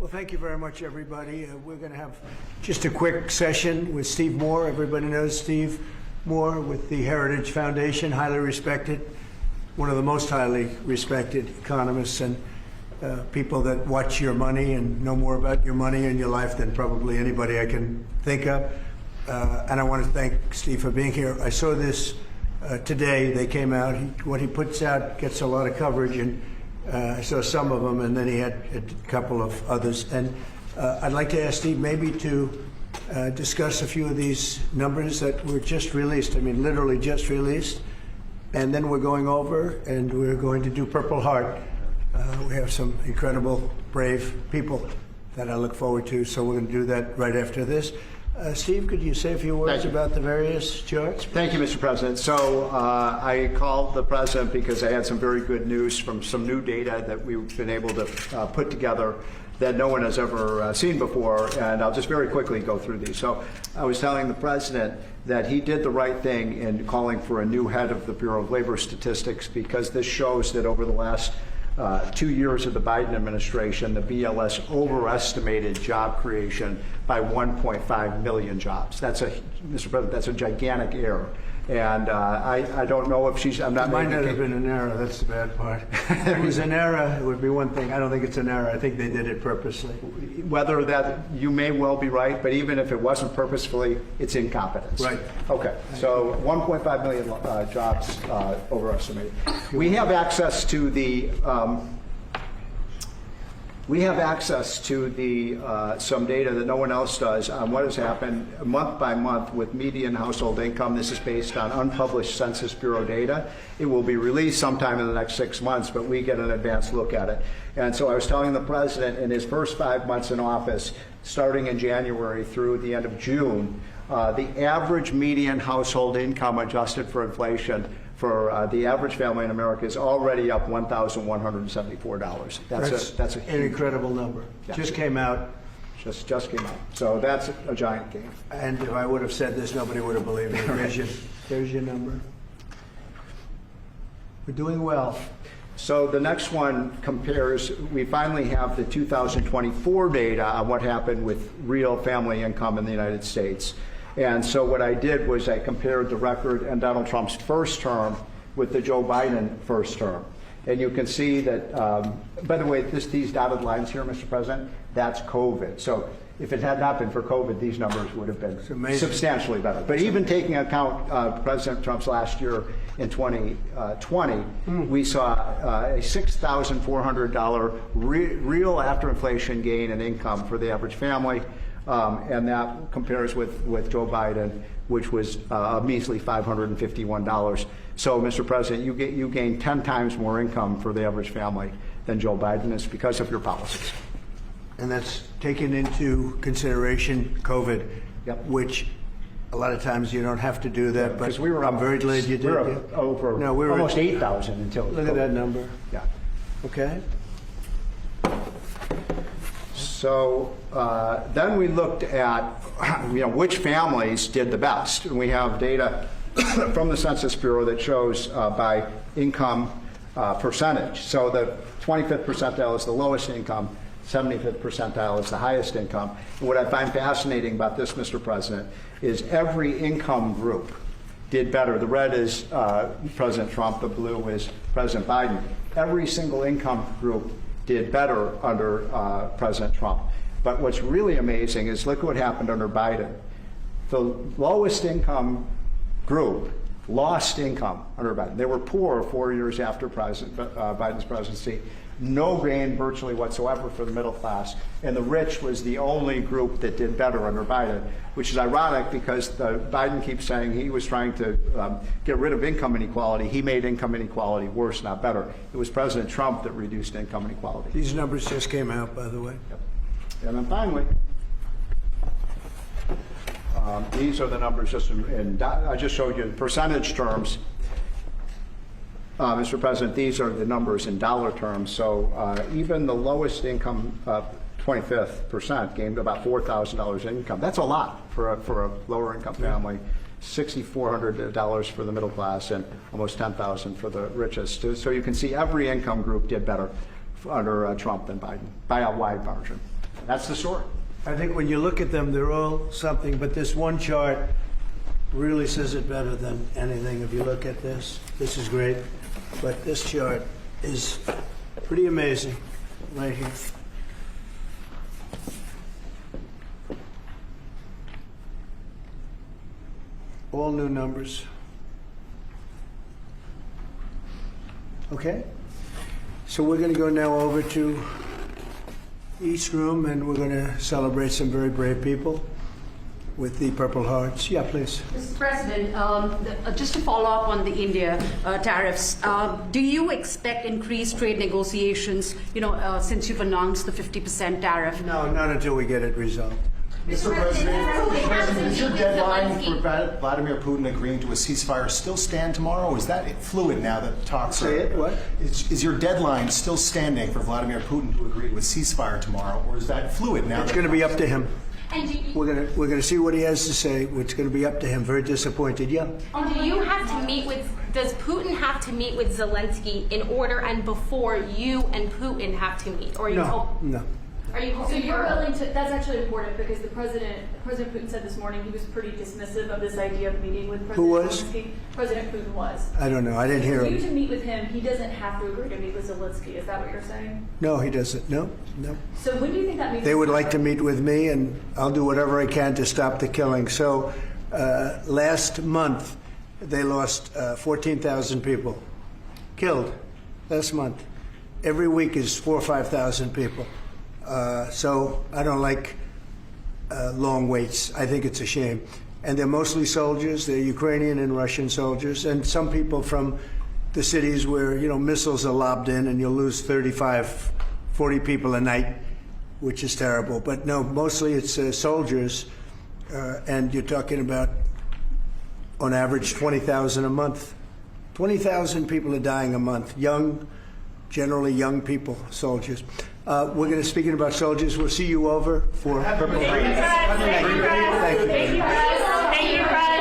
Well, thank you very much, everybody. We're going to have just a quick session with Steve Moore. Everybody knows Steve Moore with the Heritage Foundation, highly respected, one of the most highly respected economists and people that watch your money and know more about your money and your life than probably anybody I can think of. And I want to thank Steve for being here. I saw this today. They came out. What he puts out gets a lot of coverage, and I saw some of them, and then he had a couple of others. And I'd like to ask Steve maybe to discuss a few of these numbers that were just released. I mean, literally just released. And then we're going over, and we're going to do Purple Heart. We have some incredible, brave people that I look forward to, so we're going to do that right after this. Steve, could you say a few words about the various charts? Thank you, Mr. President. So I called the President because I had some very good news from some new data that we've been able to put together that no one has ever seen before, and I'll just very quickly go through these. So I was telling the President that he did the right thing in calling for a new head of the Bureau of Labor Statistics, because this shows that over the last 2 years of the Biden administration, the BLS overestimated job creation by 1.5 million jobs. That's Mr. President, that's a gigantic error. And I don't know if she's, I'm not It might making not have been an error, that's the bad part. If it was an error, it would be one thing. I don't think it's an error. I think they did it purposely. Whether that, you may well be right, but even if it wasn't purposefully, it's incompetence. Right. Okay, so 1.5 million jobs overestimated. We have access to the some data that no one else does on what has happened month by month with median household income. This is based on unpublished Census Bureau data. It will be released sometime in the next 6 months, but we get an advanced look at it. And so I was telling the President, in his first 5 months in office, starting in January through the end of June, the average median household income adjusted for inflation for the average family in America is already up $1,174. That's an incredible number. Yeah. Just came out. Just came out. So that's a giant gain. And if I would have said this, nobody would have believed me. There's your number. We're doing well. So the next one compares, we finally have the 2024 data on what happened with real family income in the United States. And so what I did was I compared the record in Donald Trump's first term with the Joe Biden first term. And you can see that, by the way, these dotted lines here, Mr. President, that's COVID. So if it had not been for COVID, these numbers would have been substantially better. But even taking account President Trump's last year in 2020, we saw a $6,400 real after inflation gain in income for the average family. And that compares with Joe Biden, which was a measly $551. So, Mr. President, you gain 10 times more income for the average family than Joe Biden is because of your policies. And that's taken into consideration COVID, yep. Which a lot of times you don't have to do that. But we were I'm very glad you did. We were over almost 8,000 until look at that number. Yeah. Okay. So then we looked at which families did the best. And we have data from the Census Bureau that shows by income percentage. So the 25th percentile is the lowest income, 75th percentile is the highest income. And what I find fascinating about this, Mr. President, is every income group did better. The red is President Trump, the blue is President Biden. Every single income group did better under President Trump. But what's really amazing is look what happened under Biden. The lowest income group lost income under Biden. They were poor 4 years after Biden's presidency. No gain virtually whatsoever for the middle class. And the rich was the only group that did better under Biden, which is ironic because Biden keeps saying he was trying to get rid of income inequality. He made income inequality worse, not better. It was President Trump that reduced income inequality. These numbers just came out, by the way. Yep. And then finally, these are the numbers just I just showed you in percentage terms. Mr. President, these are the numbers in dollar terms. So even the lowest income, 25th percent, gained about $4,000 in income. That's a lot for a lower income family. $6,400 for the middle class and almost $10,000 for the richest. So you can see every income group did better under Trump than Biden by a wide margin. That's the story. I think when you look at them, they're all something, but this one chart really says it better than anything. If you look at this is great, but this chart is pretty amazing right here. All new numbers. Okay? So we're going to go now over to East Room, and we're going to celebrate some very brave people with the Purple Hearts. Yeah, please. Mr. President, just to follow up on the India tariffs, do you expect increased trade negotiations, since you've announced the 50% tariff? No, not until we get it resolved. Mr. President, is your deadline for Vladimir Putin agreeing to a ceasefire still stand tomorrow, or is that fluid now that talks Say it, what? Is your deadline still standing for Vladimir Putin to agree to a ceasefire tomorrow, or is that fluid now? It's going to be up to him. And do you, We're going to see what he has to say. It's going to be up to him. Very disappointed. Yeah. and do you have to meet with, does Putin have to meet with Zelensky in order and before you and Putin have to meet? Or are you No. Are you So hoping you're for- willing to, that's actually important because President Putin said this morning he was pretty dismissive of this idea of meeting with President Who was? Zelensky. President Putin was. I don't know. I didn't hear For you him. to meet with him, he doesn't have to agree to meet with Zelensky. Is that what you're saying? No, he doesn't. No. So when do you think that meeting? They would like to meet with me, and I'll do whatever I can to stop the killing. So last month, they lost 14,000 people killed last month. Every week is 4,000 or 5,000 people. So I don't like long waits. I think it's a shame. And they're mostly soldiers. They're Ukrainian and Russian soldiers, and some people from the cities where, missiles are lobbed in and you'll lose 35, 40 people a night, which is terrible. But no, mostly it's soldiers, and you're talking about, on average, 20,000 a month. 20,000 people are dying a month. Generally young people, soldiers. We're going to, speaking about soldiers, we'll see you over for Purple Hearts. Thank you. Thank you, President.